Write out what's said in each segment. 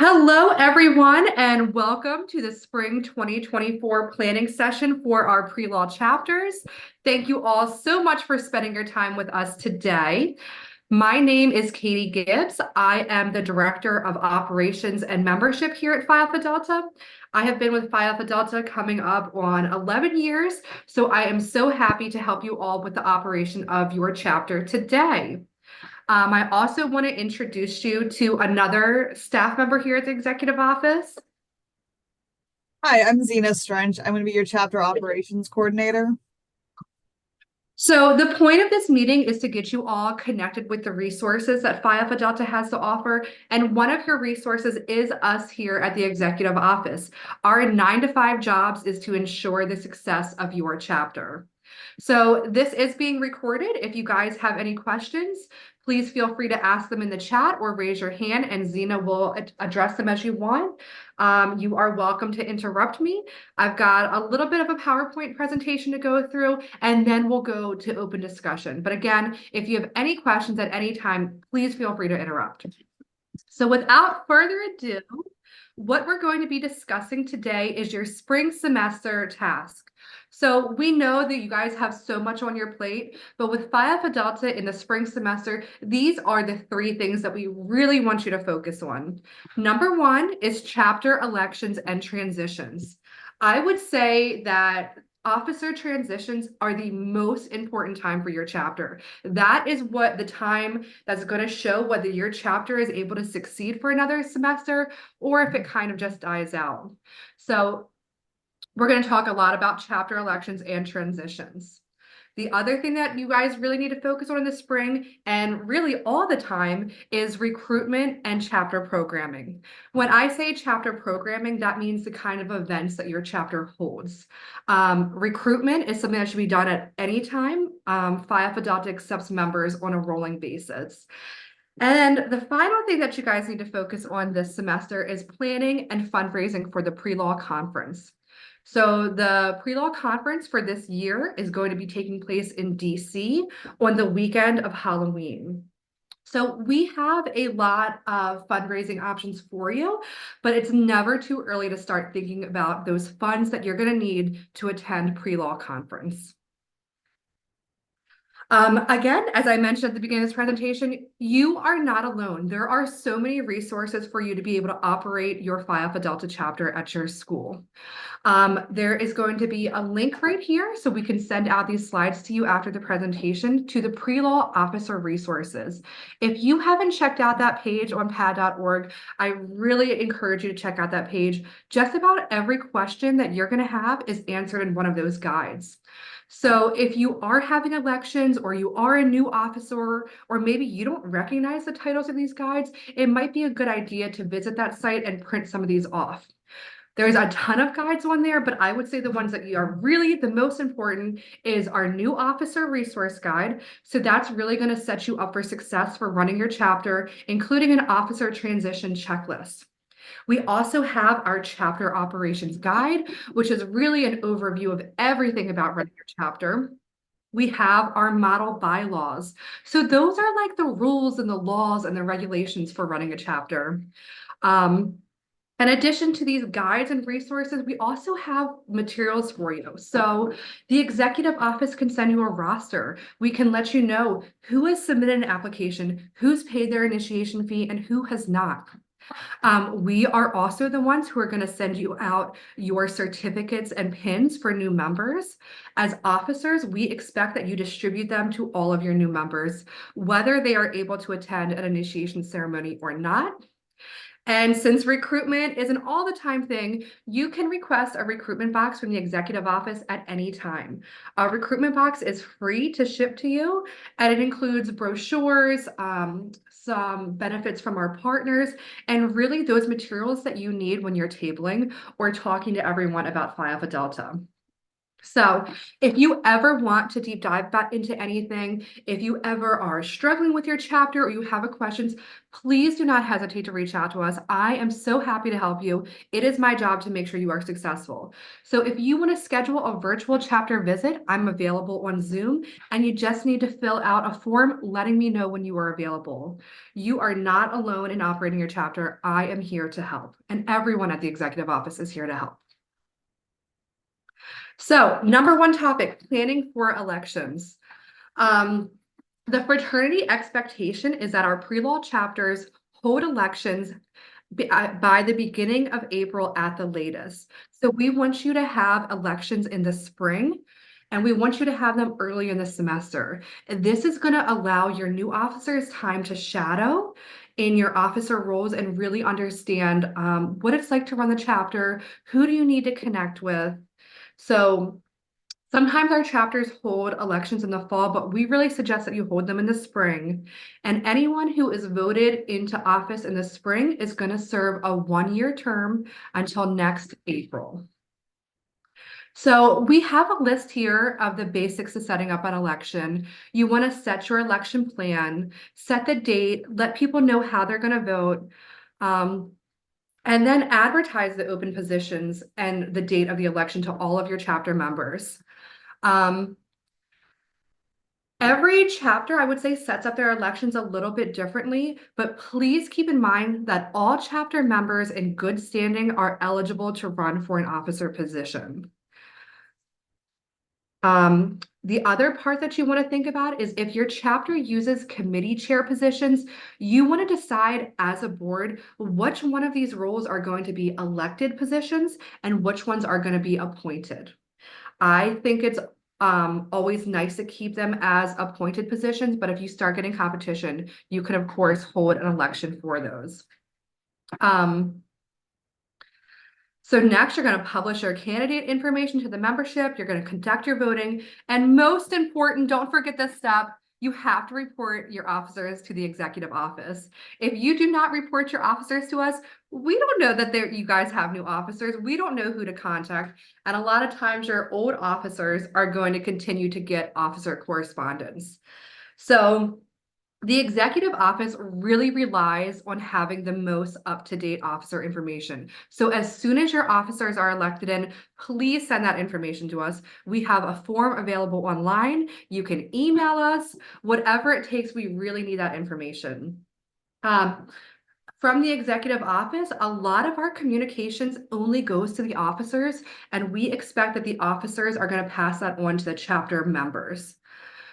Hello, everyone, and welcome to the Spring 2024 planning session for our pre-law chapters. Thank you all so much for spending your time with us today. My name is Katie Gibbs. I am the Director of Operations and Membership here at Phi Alpha Delta. I have been with Phi Alpha Delta coming up on 11 years, so I am so happy to help you all with the operation of your chapter today. I also want to introduce you to another staff member here at the executive office. Hi, I'm Zena Strench. I'm going to be your chapter operations coordinator. So the point of this meeting is to get you all connected with the resources that Phi Alpha Delta has to offer. And one of your resources is us here at the executive office. Our 9 to 5 jobs is to ensure the success of your chapter. So this is being recorded. If you guys have any questions, please feel free to ask them in the chat or raise your hand and Zena will address them as you want. You are welcome to interrupt me. I've got a little bit of a PowerPoint presentation to go through, and then we'll go to open discussion. But again, if you have any questions at any time, please feel free to interrupt. So without further ado, what we're going to be discussing today is your spring semester task. So we know that you guys have so much on your plate, but with Phi Alpha Delta in the spring semester, these are the 3 things that we really want you to focus on. Number 1 is chapter elections and transitions. I would say that officer transitions are the most important time for your chapter. That is what the time that's going to show whether your chapter is able to succeed for another semester or if it kind of just dies out. So we're going to talk a lot about chapter elections and transitions. The other thing that you guys really need to focus on in the spring and really all the time is recruitment and chapter programming. When I say chapter programming, that means the kind of events that your chapter holds. Recruitment is something that should be done at any time. Phi Alpha Delta accepts members on a rolling basis. And the final thing that you guys need to focus on this semester is planning and fundraising for the pre-law conference. So the pre-law conference for this year is going to be taking place in DC on the weekend of Halloween. So we have a lot of fundraising options for you, but it's never too early to start thinking about those funds that you're going to need to attend pre-law conference. Again, as I mentioned at the beginning of this presentation, you are not alone. There are so many resources for you to be able to operate your Phi Alpha Delta chapter at your school. There is going to be a link right here so we can send out these slides to you after the presentation to the pre-law officer resources. If you haven't checked out that page on pad.org, I really encourage you to check out that page. Just about every question that you're going to have is answered in one of those guides. So if you are having elections or you are a new officer, or maybe you don't recognize the titles of these guides, it might be a good idea to visit that site and print some of these off. There's a ton of guides on there, but I would say the ones that are really the most important is our new officer resource guide. So that's really going to set you up for success for running your chapter, including an officer transition checklist. We also have our chapter operations guide, which is really an overview of everything about running your chapter. We have our model bylaws. So those are like the rules and the laws and the regulations for running a chapter. In addition to these guides and resources, we also have materials for you. So the executive office can send you a roster. We can let you know who has submitted an application, who's paid their initiation fee, and who has not. We are also the ones who are going to send you out your certificates and pins for new members. As officers, we expect that you distribute them to all of your new members, whether they are able to attend an initiation ceremony or not. And since recruitment is an all the time thing, you can request a recruitment box from the executive office at any time. A recruitment box is free to ship to you, and it includes brochures, some benefits from our partners, and really those materials that you need when you're tabling or talking to everyone about Phi Alpha Delta. So if you ever want to deep dive back into anything, if you ever are struggling with your chapter or you have a questions, please do not hesitate to reach out to us. I am so happy to help you. It is my job to make sure you are successful. So if you want to schedule a virtual chapter visit, I'm available on Zoom, and you just need to fill out a form letting me know when you are available. You are not alone in operating your chapter. I am here to help, and everyone at the executive office is here to help. So, number one topic, planning for elections. The fraternity expectation is that our pre-law chapters hold elections by the beginning of April at the latest. So we want you to have elections in the spring, and we want you to have them early in the semester. And this is going to allow your new officers time to shadow in your officer roles and really understand what it's like to run the chapter. Who do you need to connect with? So sometimes our chapters hold elections in the fall, but we really suggest that you hold them in the spring. And anyone who is voted into office in the spring is going to serve a 1-year term until next April. So we have a list here of the basics of setting up an election. You want to set your election plan, set the date, let people know how they're going to vote. And then advertise the open positions and the date of the election to all of your chapter members. Every chapter, I would say, sets up their elections a little bit differently, but please keep in mind that all chapter members in good standing are eligible to run for an officer position. The other part that you want to think about is if your chapter uses committee chair positions, you want to decide as a board which one of these roles are going to be elected positions and which ones are going to be appointed. I think it's always nice to keep them as appointed positions, but if you start getting competition, you can of course hold an election for those. So next, you're going to publish your candidate information to the membership. You're going to conduct your voting. And most important, don't forget this step. You have to report your officers to the executive office. If you do not report your officers to us, we don't know that you guys have new officers. We don't know who to contact. And a lot of times your old officers are going to continue to get officer correspondence. So the executive office really relies on having the most up-to-date officer information. So as soon as your officers are elected in, please send that information to us. We have a form available online. You can email us, whatever it takes. We really need that information. From the executive office, a lot of our communications only goes to the officers, and we expect that the officers are going to pass that on to the chapter members.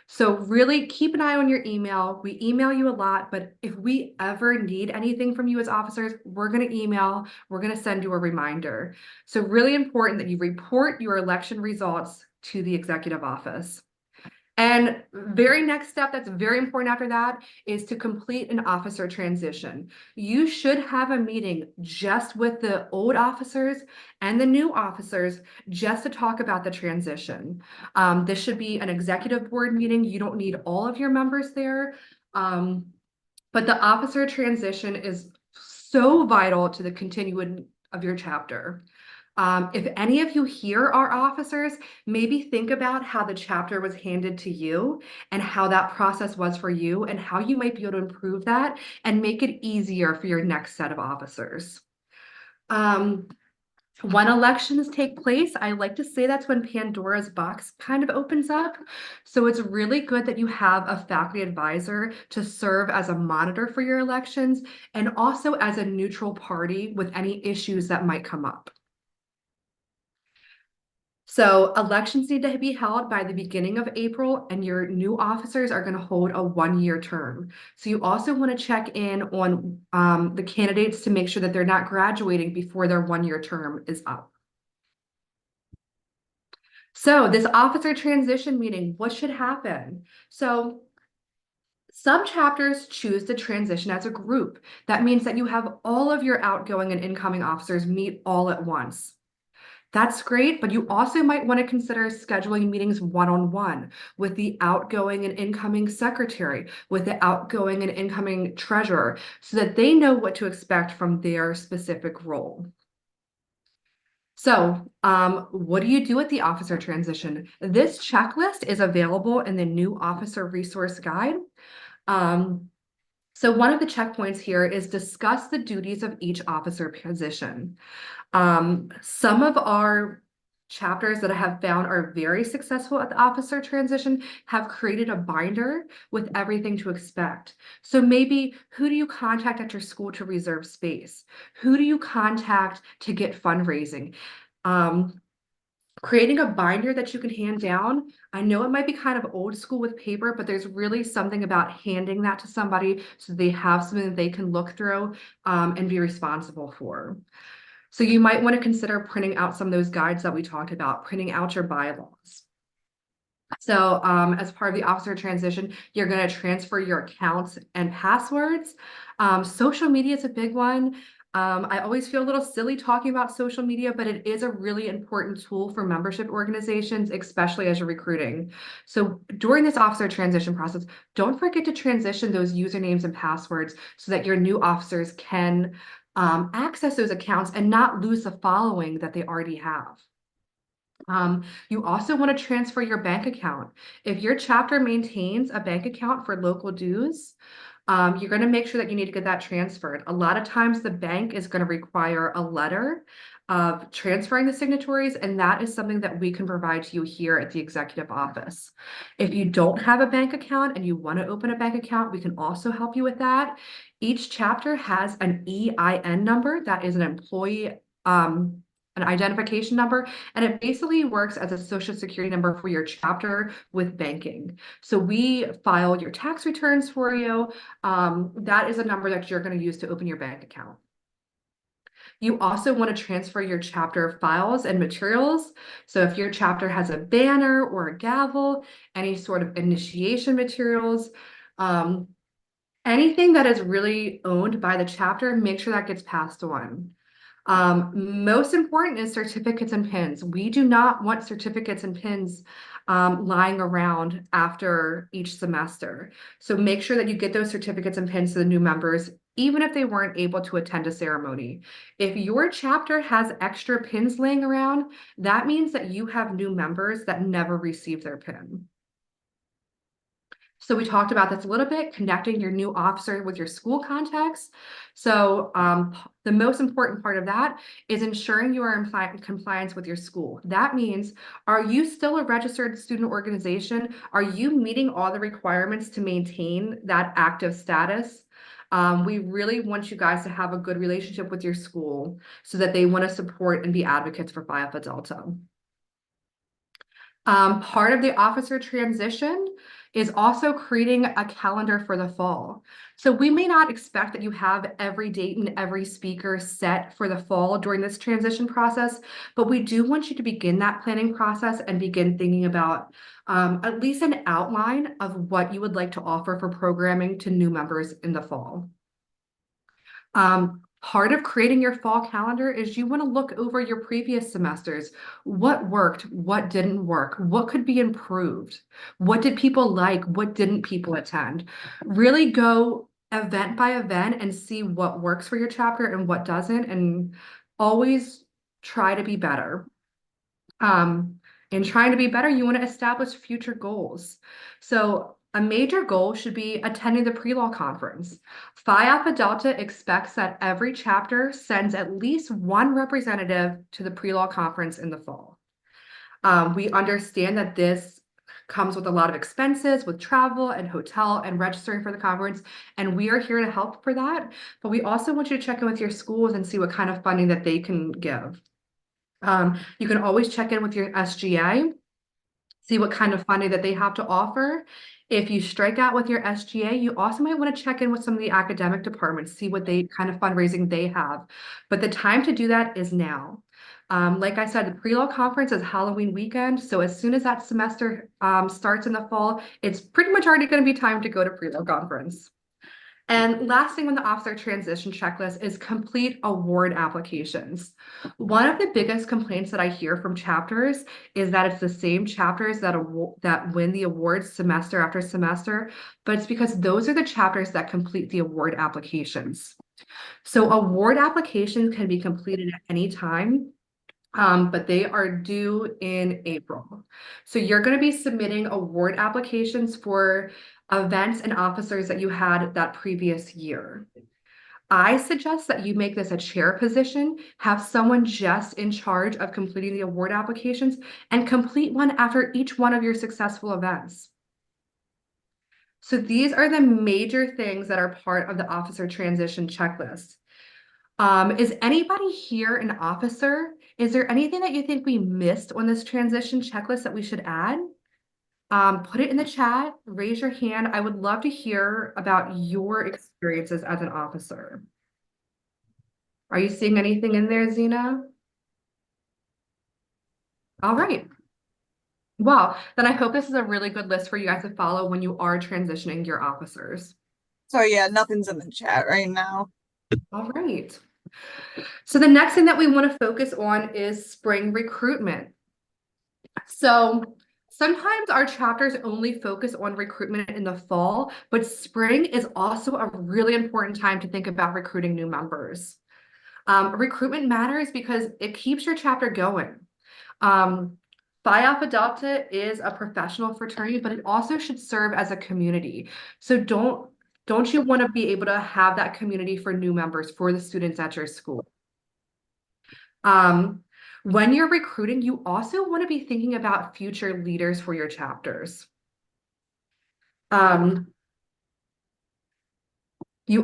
So really keep an eye on your email. We email you a lot, but if we ever need anything from you as officers, we're going to email, we're going to send you a reminder. So really important that you report your election results to the executive office. And very next step that's very important after that is to complete an officer transition. You should have a meeting just with the old officers and the new officers just to talk about the transition. This should be an executive board meeting. You don't need all of your members there. But the officer transition is so vital to the continuing of your chapter. If any of you here are officers, maybe think about how the chapter was handed to you and how that process was for you and how you might be able to improve that and make it easier for your next set of officers. When elections take place, I like to say that's when Pandora's box kind of opens up. So it's really good that you have a faculty advisor to serve as a monitor for your elections and also as a neutral party with any issues that might come up. So elections need to be held by the beginning of April, and your new officers are going to hold a 1-year term. So you also want to check in on the candidates to make sure that they're not graduating before their 1-year term is up. So this officer transition meeting, what should happen? So some chapters choose to transition as a group. That means that you have all of your outgoing and incoming officers meet all at once. That's great, but you also might want to consider scheduling meetings one-on-one with the outgoing and incoming secretary, with the outgoing and incoming treasurer, so that they know what to expect from their specific role. So, what do you do with the officer transition? This checklist is available in the new officer resource guide. Um, so one of the checkpoints here is discuss the duties of each officer position. Some of our chapters that I have found are very successful at the officer transition have created a binder with everything to expect. So maybe who do you contact at your school to reserve space? Who do you contact to get fundraising? Um, Creating a binder that you can hand down. I know it might be kind of old school with paper, but there's really something about handing that to somebody so they have something that they can look through and be responsible for. So you might want to consider printing out some of those guides that we talked about, printing out your bylaws. So as part of the officer transition, you're going to transfer your accounts and passwords. Social media is a big one. I always feel a little silly talking about social media, but it is a really important tool for membership organizations, especially as you're recruiting. So during this officer transition process, don't forget to transition those usernames and passwords so that your new officers can access those accounts and not lose the following that they already have. You also want to transfer your bank account. If your chapter maintains a bank account for local dues, you're going to make sure that you need to get that transferred. A lot of times the bank is going to require a letter of transferring the signatories, and that is something that we can provide to you here at the executive office. If you don't have a bank account and you want to open a bank account, we can also help you with that. Each chapter has an EIN number, that is an employee an identification number, and it basically works as a social security number for your chapter with banking. So we file your tax returns for you. That is a number that you're going to use to open your bank account. You also want to transfer your chapter files and materials. So if your chapter has a banner or a gavel, any sort of initiation materials, um, anything that is really owned by the chapter, make sure that gets passed on. Most important is certificates and pins. We do not want certificates and pins lying around after each semester. So make sure that you get those certificates and pins to the new members, even if they weren't able to attend a ceremony. If your chapter has extra pins laying around, that means that you have new members that never received their pin. So we talked about this a little bit, connecting your new officer with your school contacts. So the most important part of that is ensuring you are in compliance with your school. That means, are you still a registered student organization? Are you meeting all the requirements to maintain that active status? We really want you guys to have a good relationship with your school so that they want to support and be advocates for Phi Alpha Delta. Part of the officer transition is also creating a calendar for the fall. So we may not expect that you have every date and every speaker set for the fall during this transition process, but we do want you to begin that planning process and begin thinking about at least an outline of what you would like to offer for programming to new members in the fall. Part of creating your fall calendar is you want to look over your previous semesters. What worked? What didn't work? What could be improved? What did people like? What didn't people attend? Really go event by event and see what works for your chapter and what doesn't, and always try to be better. In trying to be better, you want to establish future goals. So a major goal should be attending the pre-law conference. Phi Alpha Delta expects that every chapter sends at least one representative to the pre-law conference in the fall. We understand that this comes with a lot of expenses with travel and hotel and registering for the conference, and we are here to help for that. But we also want you to check in with your schools and see what kind of funding that they can give. You can always check in with your SGA, see what kind of funding that they have to offer. If you strike out with your SGA, you also might want to check in with some of the academic departments, see what they kind of fundraising they have. But the time to do that is now. Like I said, the pre-law conference is Halloween weekend. So as soon as that semester starts in the fall, it's pretty much already going to be time to go to pre-law conference. And last thing on the officer transition checklist is complete award applications. One of the biggest complaints that I hear from chapters is that it's the same chapters that win the awards semester after semester, but it's because those are the chapters that complete the award applications. So award applications can be completed at any time. but they are due in April. So you're going to be submitting award applications for events and officers that you had that previous year. I suggest that you make this a chair position, have someone just in charge of completing the award applications, and complete one after each one of your successful events. So these are the major things that are part of the officer transition checklist. Is anybody here an officer? Is there anything that you think we missed on this transition checklist that we should add? Put it in the chat, raise your hand. I would love to hear about your experiences as an officer. Are you seeing anything in there, Zena? All right. Well, then I hope this is a really good list for you guys to follow when you are transitioning your officers. So yeah, nothing's in the chat right now. All right. So the next thing that we want to focus on is spring recruitment. So sometimes our chapters only focus on recruitment in the fall, but spring is also a really important time to think about recruiting new members. Recruitment matters because it keeps your chapter going. Phi Alpha Delta is a professional fraternity, but it also should serve as a community. So don't you want to be able to have that community for new members, for the students at your school? When you're recruiting, you also want to be thinking about future leaders for your chapters. You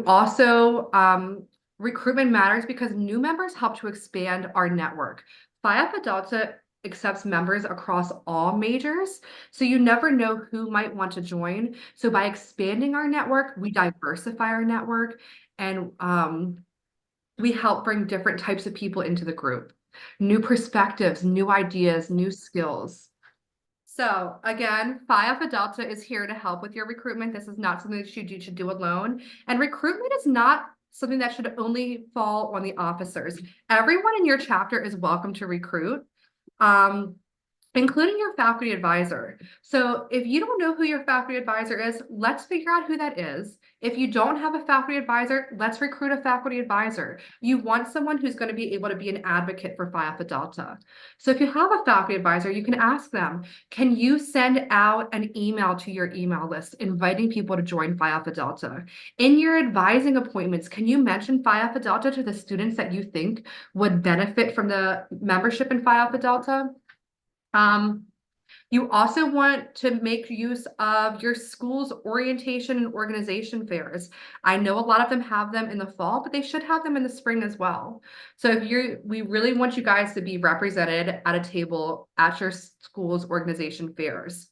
also, recruitment matters because new members help to expand our network. Phi Alpha Delta accepts members across all majors, so you never know who might want to join. So by expanding our network, we diversify our network, and we help bring different types of people into the group. New perspectives, new ideas, new skills. So again, Phi Alpha Delta is here to help with your recruitment. This is not something that you should do alone. And recruitment is not something that should only fall on the officers. Everyone in your chapter is welcome to recruit. Including your faculty advisor. So if you don't know who your faculty advisor is, let's figure out who that is. If you don't have a faculty advisor, let's recruit a faculty advisor. You want someone who's going to be able to be an advocate for Phi Alpha Delta. So if you have a faculty advisor, you can ask them, can you send out an email to your email list inviting people to join Phi Alpha Delta? In your advising appointments, can you mention Phi Alpha Delta to the students that you think would benefit from the membership in Phi Alpha Delta? You also want to make use of your school's orientation and organization fairs. I know a lot of them have them in the fall, but they should have them in the spring as well. So we really want you guys to be represented at a table at your school's organization fairs.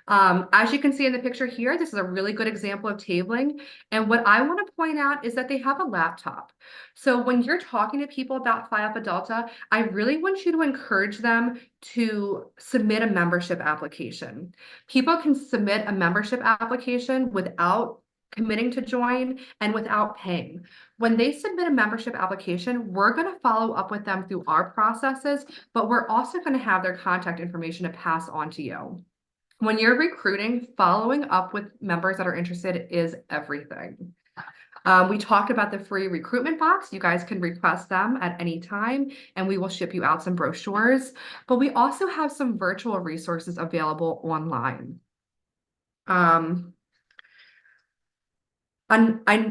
As you can see in the picture here, this is a really good example of tabling. And what I want to point out is that they have a laptop. So when you're talking to people about Phi Alpha Delta, I really want you to encourage them to submit a membership application. People can submit a membership application without committing to join and without paying. When they submit a membership application, we're going to follow up with them through our processes, but we're also going to have their contact information to pass on to you. When you're recruiting, following up with members that are interested is everything. We talked about the free recruitment box. You guys can request them at any time, and we will ship you out some brochures. But we also have some virtual resources available online. And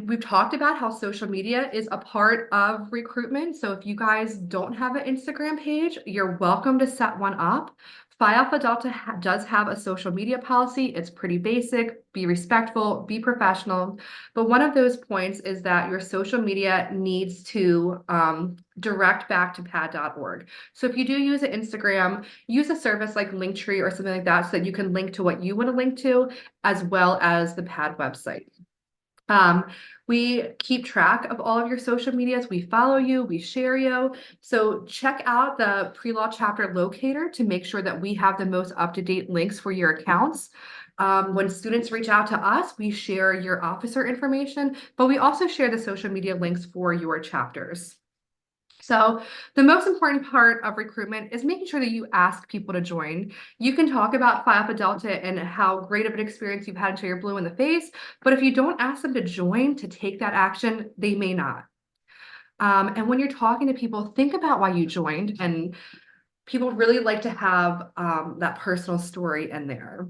we've talked about how social media is a part of recruitment. So if you guys don't have an Instagram page, you're welcome to set one up. Phi Alpha Delta does have a social media policy. It's pretty basic. Be respectful, be professional. But one of those points is that your social media needs to direct back to pad.org. So if you do use an Instagram, use a service like Linktree or something like that so that you can link to what you want to link to, as well as the pad website. We keep track of all of your social medias. We follow you, we share you. So check out the pre-law chapter locator to make sure that we have the most up-to-date links for your accounts. When students reach out to us, we share your officer information, but we also share the social media links for your chapters. So the most important part of recruitment is making sure that you ask people to join. You can talk about Phi Alpha Delta and how great of an experience you've had until you're blue in the face, but if you don't ask them to join, to take that action, they may not. And when you're talking to people, think about why you joined and people really like to have that personal story in there.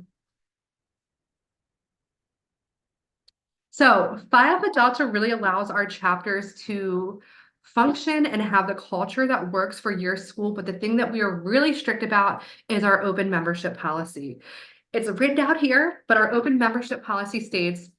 So Phi Alpha Delta really allows our chapters to function and have the culture that works for your school. But the thing that we are really strict about is our open membership policy. It's written out here, but our open membership policy states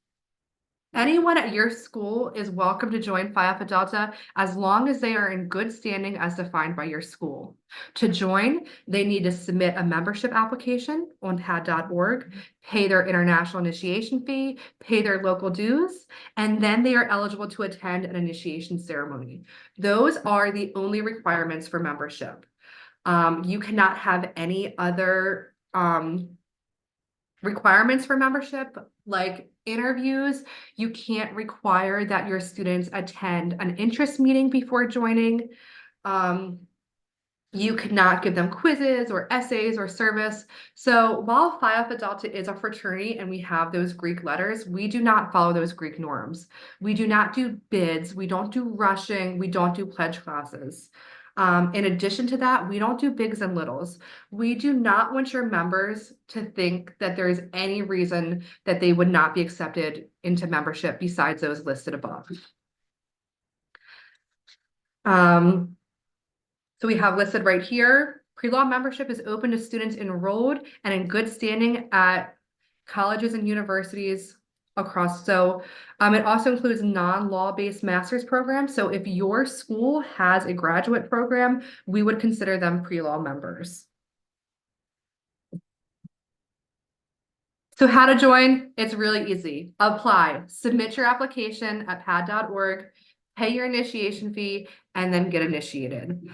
anyone at your school is welcome to join Phi Alpha Delta as long as they are in good standing as defined by your school. To join, they need to submit a membership application on pad.org, pay their international initiation fee, pay their local dues, and then they are eligible to attend an initiation ceremony. Those are the only requirements for membership. You cannot have any other requirements for membership, like interviews. You can't require that your students attend an interest meeting before joining. You could not give them quizzes or essays or service. So while Phi Alpha Delta is a fraternity and we have those Greek letters, we do not follow those Greek norms. We do not do bids, we don't do rushing, we don't do pledge classes. In addition to that, we don't do bigs and littles. We do not want your members to think that there is any reason that they would not be accepted into membership besides those listed above. So we have listed right here, pre-law membership is open to students enrolled and in good standing at colleges and universities across. So it also includes non-law-based master's programs. So if your school has a graduate program, we would consider them pre-law members. So how to join? It's really easy. Apply, submit your application at pad.org, pay your initiation fee, and then get initiated.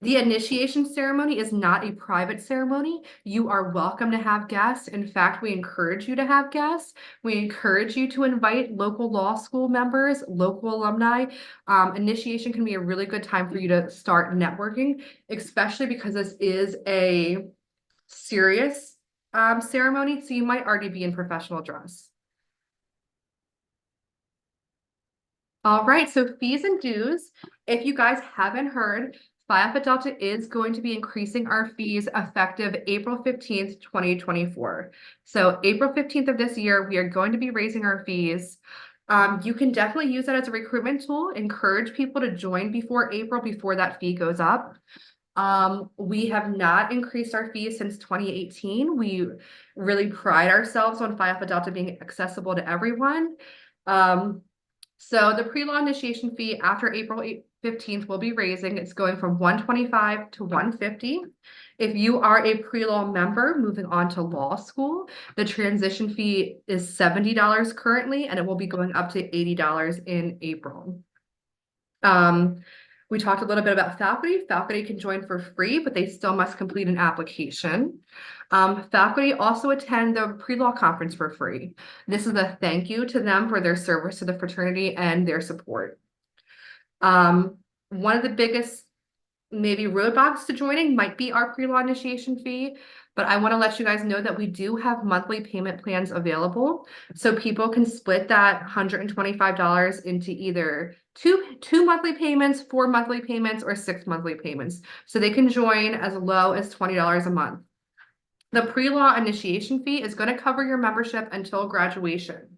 The initiation ceremony is not a private ceremony. You are welcome to have guests. In fact, we encourage you to have guests. We encourage you to invite local law school members, local alumni. Initiation can be a really good time for you to start networking, especially because this is a serious ceremony, so you might already be in professional dress. All right, so fees and dues. If you guys haven't heard, Phi Alpha Delta is going to be increasing our fees effective April 15th, 2024. So April 15th of this year, we are going to be raising our fees. You can definitely use that as a recruitment tool, encourage people to join before April, before that fee goes up. We have not increased our fees since 2018. We really pride ourselves on Phi Alpha Delta being accessible to everyone. So the pre-law initiation fee after April 15th will be raising. It's going from $125 to $150. If you are a pre-law member moving on to law school, the transition fee is $70 currently, and it will be going up to $80 in April. We talked a little bit about faculty. Faculty can join for free, but they still must complete an application. Faculty also attend the pre-law conference for free. This is a thank you to them for their service to the fraternity and their support. One of the biggest maybe roadblocks to joining might be our pre-law initiation fee, but I want to let you guys know that we do have monthly payment plans available. So people can split that $125 into either two monthly payments, 4 monthly payments, or 6 monthly payments. So they can join as low as $20 a month. The pre-law initiation fee is going to cover your membership until graduation.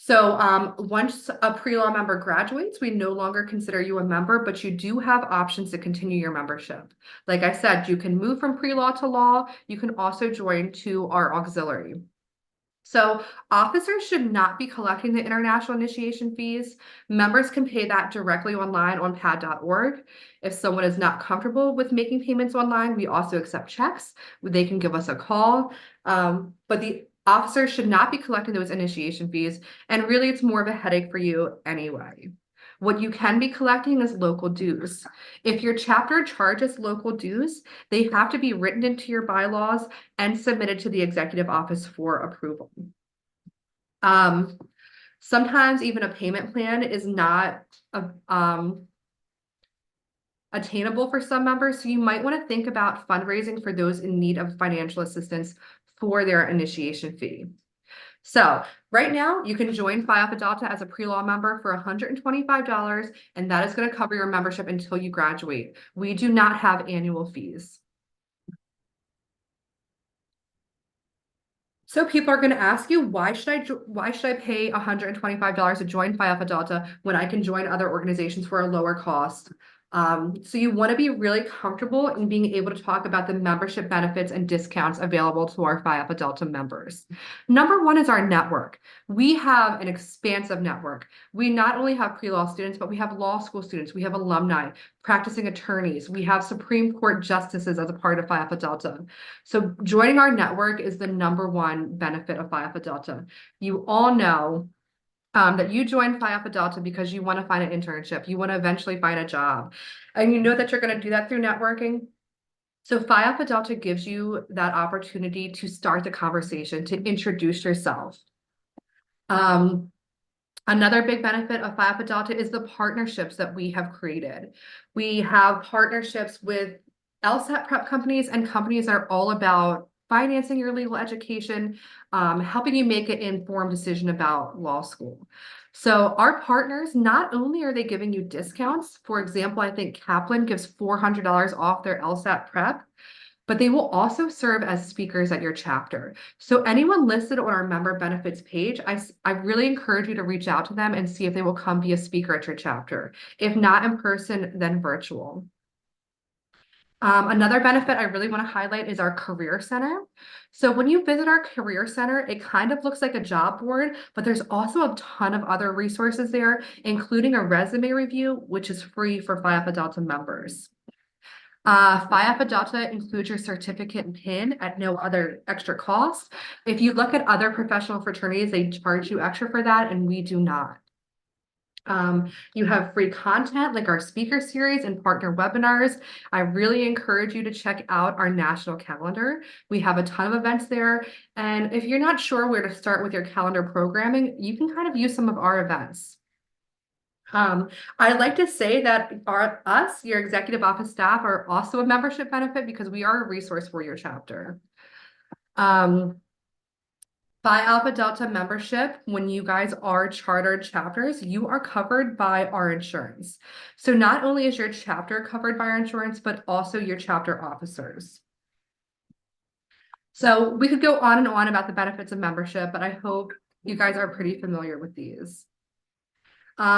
So once a pre-law member graduates, we no longer consider you a member, but you do have options to continue your membership. Like I said, you can move from pre-law to law. You can also join to our auxiliary. So officers should not be collecting the international initiation fees. Members can pay that directly online on pad.org. If someone is not comfortable with making payments online, we also accept checks. They can give us a call. But the officers should not be collecting those initiation fees. And really, it's more of a headache for you anyway. What you can be collecting is local dues. If your chapter charges local dues, they have to be written into your bylaws and submitted to the executive office for approval. Sometimes even a payment plan is not attainable for some members, so you might want to think about fundraising for those in need of financial assistance for their initiation fee. So right now you can join Phi Alpha Delta as a pre-law member for $125, and that is going to cover your membership until you graduate. We do not have annual fees. So people are going to ask you, why should I pay $125 to join Phi Alpha Delta when I can join other organizations for a lower cost? So you want to be really comfortable in being able to talk about the membership benefits and discounts available to our Phi Alpha Delta members. Number one is our network. We have an expansive network. We not only have pre-law students, but we have law school students. We have alumni, practicing attorneys. We have Supreme Court justices as a part of Phi Alpha Delta. So joining our network is the number one benefit of Phi Alpha Delta. You all know that you joined Phi Alpha Delta because you want to find an internship, you want to eventually find a job, and you know that you're going to do that through networking. So Phi Alpha Delta gives you that opportunity to start the conversation, to introduce yourself. Another big benefit of Phi Alpha Delta is the partnerships that we have created. We have partnerships with LSAT prep companies and companies that are all about financing your legal education, helping you make an informed decision about law school. So our partners, not only are they giving you discounts, for example, I think Kaplan gives $400 off their LSAT prep, but they will also serve as speakers at your chapter. So anyone listed on our member benefits page, I really encourage you to reach out to them and see if they will come be a speaker at your chapter. If not in person, then virtual. Another benefit I really want to highlight is our career center. So when you visit our career center, it kind of looks like a job board, but there's also a ton of other resources there, including a resume review, which is free for Phi Alpha Delta members. Phi Alpha Delta includes your certificate and PIN at no other extra cost. If you look at other professional fraternities, they charge you extra for that, and we do not. You have free content like our speaker series and partner webinars. I really encourage you to check out our national calendar. We have a ton of events there. And if you're not sure where to start with your calendar programming, you can kind of use some of our events. I'd like to say that your executive office staff, are also a membership benefit because we are a resource for your chapter. Phi Alpha Delta membership, when you guys are chartered chapters, you are covered by our insurance. So not only is your chapter covered by our insurance, but also your chapter officers. So we could go on and on about the benefits of membership, but I hope you guys are pretty familiar with these.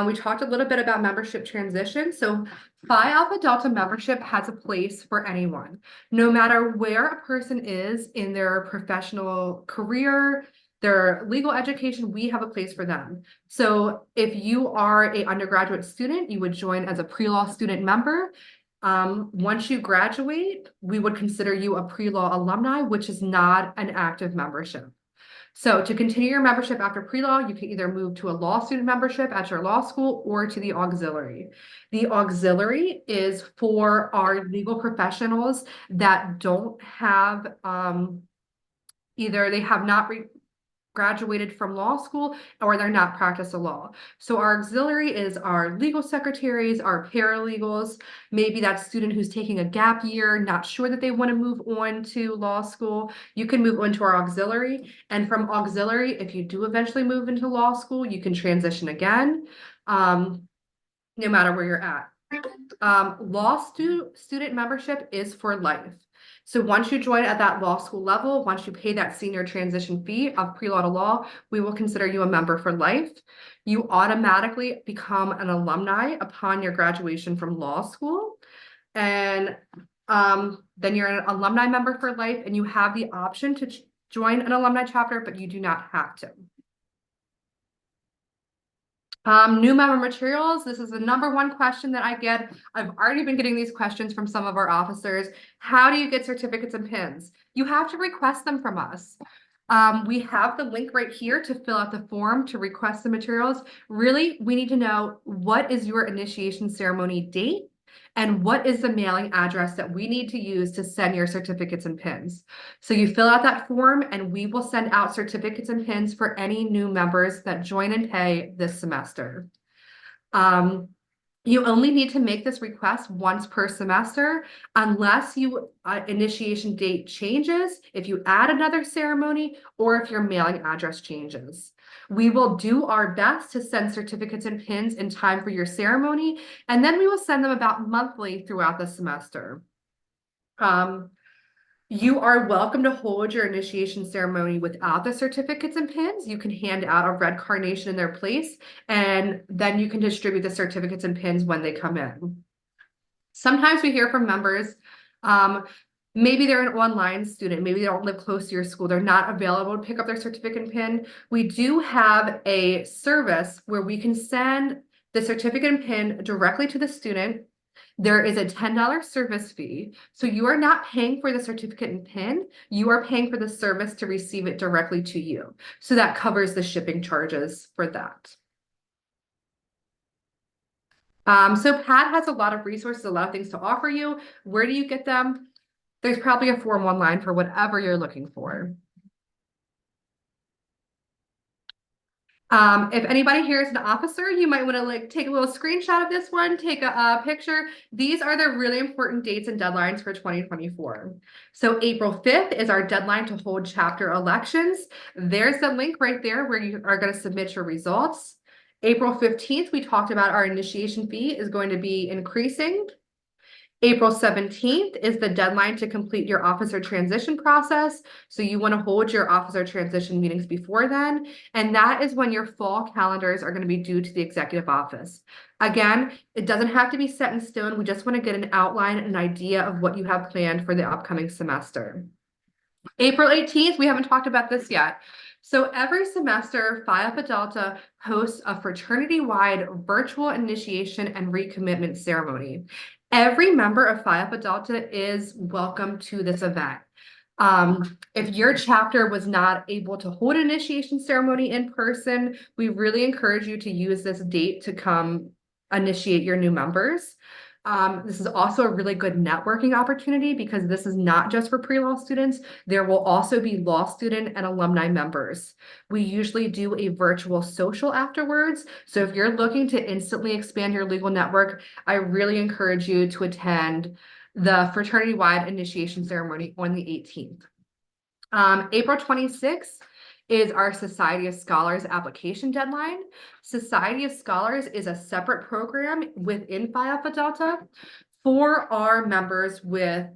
We talked a little bit about membership transition. So Phi Alpha Delta membership has a place for anyone. No matter where a person is in their professional career, their legal education, we have a place for them. So if you are an undergraduate student, you would join as a pre-law student member. Once you graduate, we would consider you a pre-law alumni, which is not an active membership. So to continue your membership after pre-law, you can either move to a law student membership at your law school or to the auxiliary. The auxiliary is for our legal professionals that don't have, either they have not graduated from law school or they're not practiced law. So our auxiliary is our legal secretaries, our paralegals, maybe that student who's taking a gap year, not sure that they want to move on to law school. You can move on to our auxiliary, and from auxiliary, if you do eventually move into law school, you can transition again, no matter where you're at. Student membership is for life. So once you join at that law school level, once you pay that senior transition fee of pre-law to law, we will consider you a member for life. You automatically become an alumni upon your graduation from law school. And then you're an alumni member for life, and you have the option to join an alumni chapter, but you do not have to. New member materials. This is the number one question that I get. I've already been getting these questions from some of our officers. How do you get certificates and pins? You have to request them from us. We have the link right here to fill out the form to request the materials. Really, we need to know, what is your initiation ceremony date? And what is the mailing address that we need to use to send your certificates and pins? So you fill out that form, and we will send out certificates and pins for any new members that join and pay this semester. You only need to make this request once per semester unless you initiation date changes, if you add another ceremony, or if your mailing address changes. We will do our best to send certificates and pins in time for your ceremony, and then we will send them about monthly throughout the semester. You are welcome to hold your initiation ceremony without the certificates and pins. You can hand out a red carnation in their place, and then you can distribute the certificates and pins when they come in. Sometimes we hear from members, maybe they're an online student, maybe they don't live close to your school, they're not available to pick up their certificate and pin. We do have a service where we can send the certificate and pin directly to the student. There is a $10 service fee. So you are not paying for the certificate and pin, you are paying for the service to receive it directly to you. So that covers the shipping charges for that. So Pat has a lot of resources, a lot of things to offer you. Where do you get them? There's probably a form online for whatever you're looking for. If anybody here is an officer, you might want to like take a little screenshot of this one, take a picture. These are the really important dates and deadlines for 2024. So April 5th is our deadline to hold chapter elections. There's the link right there where you are going to submit your results. April 15th, we talked about our initiation fee is going to be increasing. April 17th is the deadline to complete your officer transition process. So you want to hold your officer transition meetings before then. And that is when your fall calendars are going to be due to the executive office. Again, it doesn't have to be set in stone. We just want to get an outline, an idea of what you have planned for the upcoming semester. April 18th, we haven't talked about this yet. So every semester, Phi Alpha Delta hosts a fraternity-wide virtual initiation and recommitment ceremony. Every member of Phi Alpha Delta is welcome to this event. If your chapter was not able to hold an initiation ceremony in person, we really encourage you to use this date to come initiate your new members. This is also a really good networking opportunity because this is not just for pre-law students. There will also be law student and alumni members. We usually do a virtual social afterwards. So if you're looking to instantly expand your legal network, I really encourage you to attend the fraternity-wide initiation ceremony on the 18th. April 26th is our Society of Scholars application deadline. Society of Scholars is a separate program within Phi Alpha Delta for our members with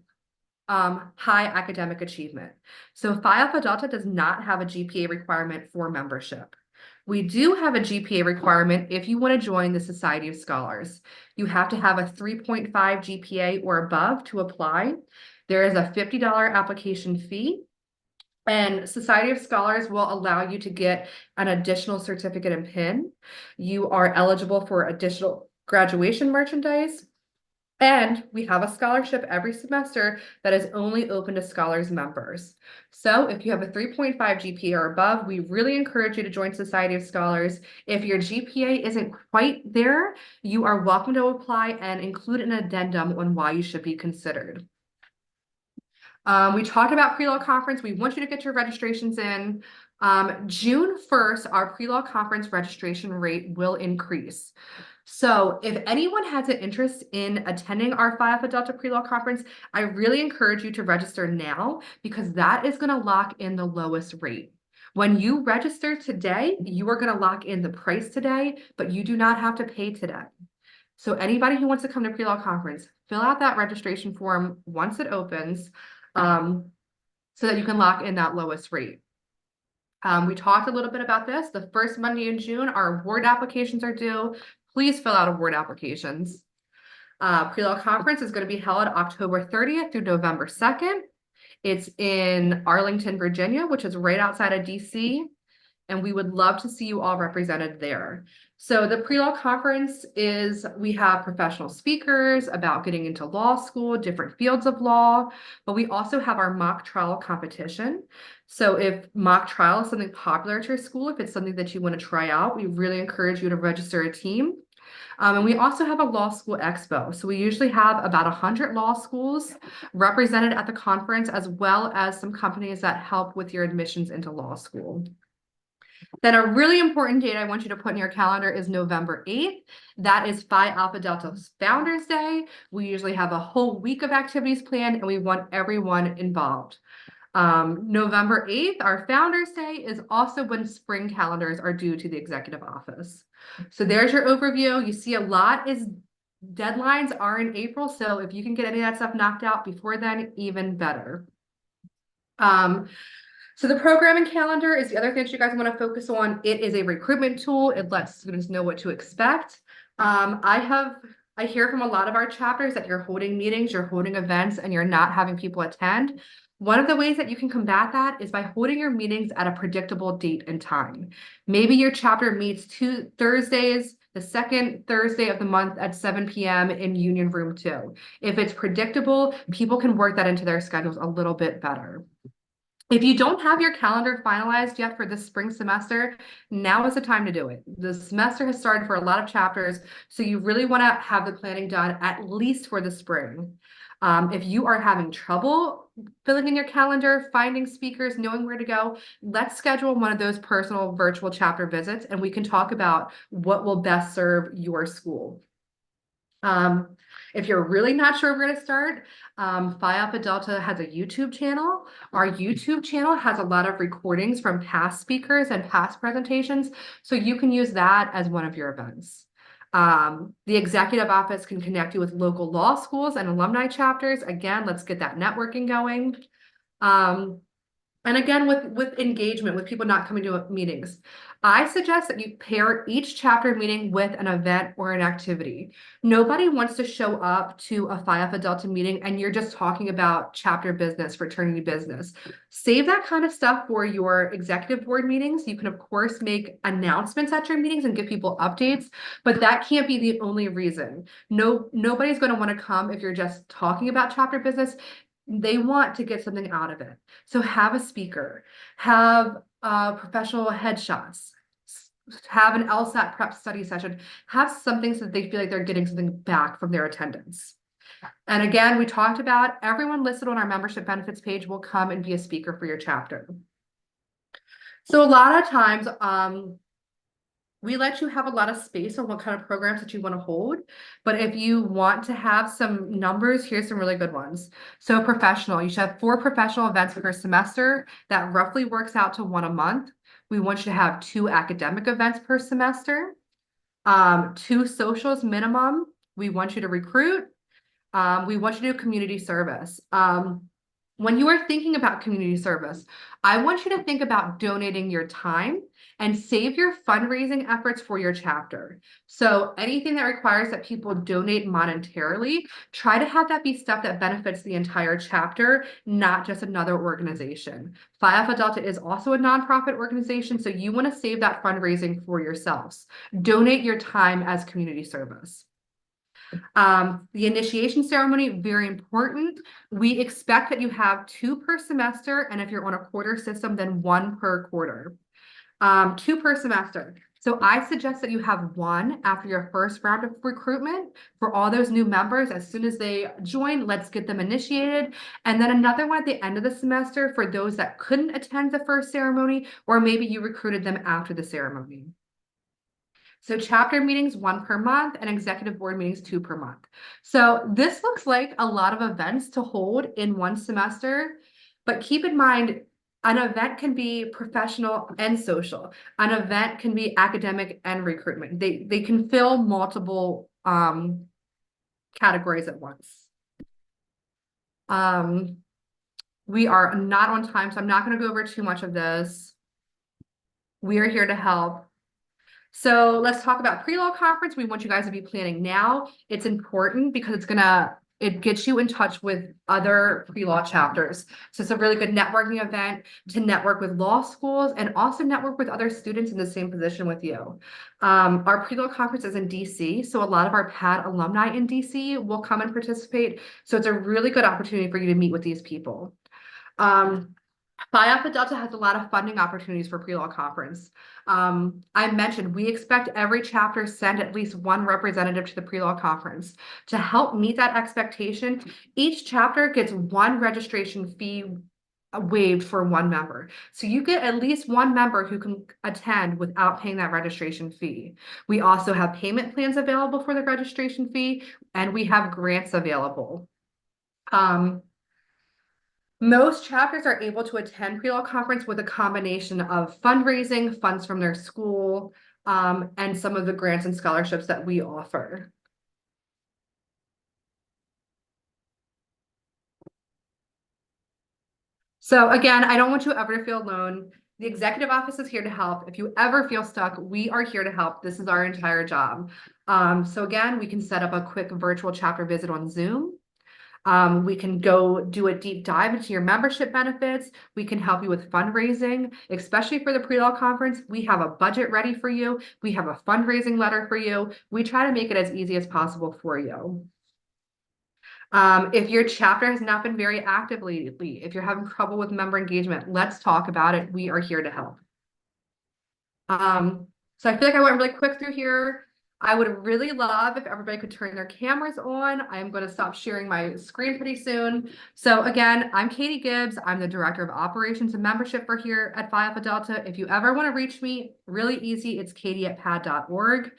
high academic achievement. So Phi Alpha Delta does not have a GPA requirement for membership. We do have a GPA requirement if you want to join the Society of Scholars. You have to have a 3.5 GPA or above to apply. There is a $50 application fee. And Society of Scholars will allow you to get an additional certificate and pin. You are eligible for additional graduation merchandise. And we have a scholarship every semester that is only open to Scholars members. So if you have a 3.5 GPA or above, we really encourage you to join Society of Scholars. If your GPA isn't quite there, you are welcome to apply and include an addendum on why you should be considered. We talked about pre-law conference. We want you to get your registrations in. June 1st, our pre-law conference registration rate will increase. So if anyone has an interest in attending our Phi Alpha Delta pre-law conference, I really encourage you to register now because that is going to lock in the lowest rate. When you register today, you are going to lock in the price today, but you do not have to pay today. So anybody who wants to come to pre-law conference, fill out that registration form once it opens, so that you can lock in that lowest rate. We talked a little bit about this. The first Monday in June, our award applications are due. Please fill out award applications. Pre-law conference is going to be held October 30th through November 2nd. It's in Arlington, Virginia, which is right outside of DC. And we would love to see you all represented there. So the pre-law conference is, we have professional speakers about getting into law school, different fields of law, but we also have our mock trial competition. So if mock trial is something popular at your school, if it's something that you want to try out, we really encourage you to register a team. And we also have a law school expo. So we usually have about 100 law schools represented at the conference, as well as some companies that help with your admissions into law school. Then a really important date I want you to put in your calendar is November 8th. That is Phi Alpha Delta's Founders Day. We usually have a whole week of activities planned and we want everyone involved. November 8th, our Founders Day, is also when spring calendars are due to the executive office. So there's your overview. You see a lot is deadlines are in April. So if you can get any of that stuff knocked out before then, even better. So the programming calendar is the other thing that you guys want to focus on. It is a recruitment tool. It lets students know what to expect. I hear from a lot of our chapters that you're holding meetings, you're holding events, and you're not having people attend. One of the ways that you can combat that is by holding your meetings at a predictable date and time. Maybe your chapter meets two Thursdays, the second Thursday of the month at 7 p.m. in Union Room 2. If it's predictable, people can work that into their schedules a little bit better. If you don't have your calendar finalized yet for this spring semester, now is the time to do it. The semester has started for a lot of chapters, so you really want to have the planning done at least for the spring. If you are having trouble filling in your calendar, finding speakers, knowing where to go, let's schedule one of those personal virtual chapter visits and we can talk about what will best serve your school. If you're really not sure where to start, Phi Alpha Delta has a YouTube channel. Our YouTube channel has a lot of recordings from past speakers and past presentations, so you can use that as one of your events. The executive office can connect you with local law schools and alumni chapters. Again, let's get that networking going. And again, with engagement, with people not coming to meetings, I suggest that you pair each chapter meeting with an event or an activity. Nobody wants to show up to a Phi Alpha Delta meeting and you're just talking about chapter business, fraternity business. Save that kind of stuff for your executive board meetings. You can, of course, make announcements at your meetings and give people updates, but that can't be the only reason. Nobody's going to want to come if you're just talking about chapter business. They want to get something out of it. So have a speaker, have professional headshots, have an LSAT prep study session, have something so that they feel like they're getting something back from their attendance. And again, we talked about everyone listed on our membership benefits page will come and be a speaker for your chapter. So a lot of times, we let you have a lot of space on what kind of programs that you want to hold. But if you want to have some numbers, here's some really good ones. So professional, you should have 4 professional events per semester. That roughly works out to 1 a month. We want you to have 2 academic events per semester, 2 socials minimum. We want you to recruit. We want you to do community service. When you are thinking about community service, I want you to think about donating your time and save your fundraising efforts for your chapter. So anything that requires that people donate monetarily, try to have that be stuff that benefits the entire chapter, not just another organization. Phi Alpha Delta is also a nonprofit organization, so you want to save that fundraising for yourselves. Donate your time as community service. The initiation ceremony, very important. We expect that you have 2 per semester, and if you're on a quarter system, then 1 per quarter. 2 per semester. So I suggest that you have 1 after your first round of recruitment for all those new members. As soon as they join, let's get them initiated. And then another one at the end of the semester for those that couldn't attend the first ceremony, or maybe you recruited them after the ceremony. So chapter meetings 1 per month and executive board meetings 2 per month. So this looks like a lot of events to hold in 1 semester, but keep in mind, an event can be professional and social. An event can be academic and recruitment. They can fill multiple categories at once. We are not on time, so I'm not going to go over too much of this. We are here to help. So let's talk about pre-law conference. We want you guys to be planning now. It's important because it gets you in touch with other pre-law chapters. So it's a really good networking event to network with law schools and also network with other students in the same position with you. Our pre-law conference is in DC, so a lot of our PAD alumni in DC will come and participate. So it's a really good opportunity for you to meet with these people. Phi Alpha Delta has a lot of funding opportunities for pre-law conference. I mentioned we expect every chapter send at least 1 representative to the pre-law conference. To help meet that expectation, each chapter gets 1 registration fee waived for one member. So you get at least one member who can attend without paying that registration fee. We also have payment plans available for the registration fee, and we have grants available. Most chapters are able to attend pre-law conference with a combination of fundraising, funds from their school, and some of the grants and scholarships that we offer. So again, I don't want you ever to feel alone. The executive office is here to help. If you ever feel stuck, we are here to help. This is our entire job. So again, we can set up a quick virtual chapter visit on Zoom. We can go do a deep dive into your membership benefits. We can help you with fundraising, especially for the pre-law conference. We have a budget ready for you. We have a fundraising letter for you. We try to make it as easy as possible for you. If your chapter has not been very active lately, if you're having trouble with member engagement, let's talk about it. We are here to help. So I feel like I went really quick through here. I would really love if everybody could turn their cameras on. I am going to stop sharing my screen pretty soon. So again, I'm Katie Gibbs. I'm the Director of Operations and Membership for here at Phi Alpha Delta. If you ever want to reach me, really easy. It's katie@pad.org.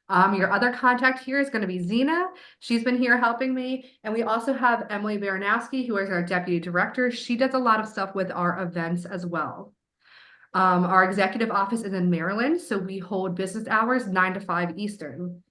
Your other contact here is going to be Zena. She's been here helping me. And we also have Emily Baranowski, who is our Deputy Director. She does a lot of stuff with our events as well. Our executive office is in Maryland, so we hold business hours 9 to 5 Eastern.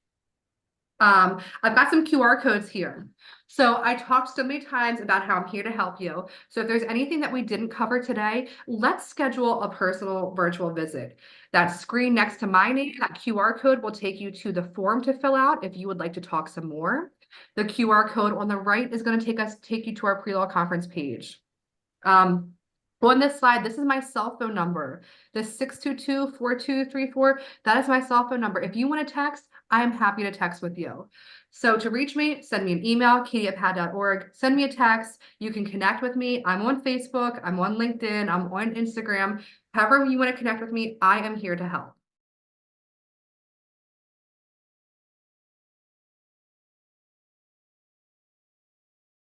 I've got some QR codes here. So I talked so many times about how I'm here to help you. So if there's anything that we didn't cover today, let's schedule a personal virtual visit. That screen next to my name, that QR code will take you to the form to fill out if you would like to talk some more. The QR code on the right is going to take you to our pre-law conference page. On this slide, this is my cell phone number. The 622-4234, that is my cell phone number. If you want to text, I'm happy to text with you. So to reach me, send me an email, katie@pad.org. Send me a text. You can connect with me. I'm on Facebook. I'm on LinkedIn. I'm on Instagram. However you want to connect with me, I am here to help.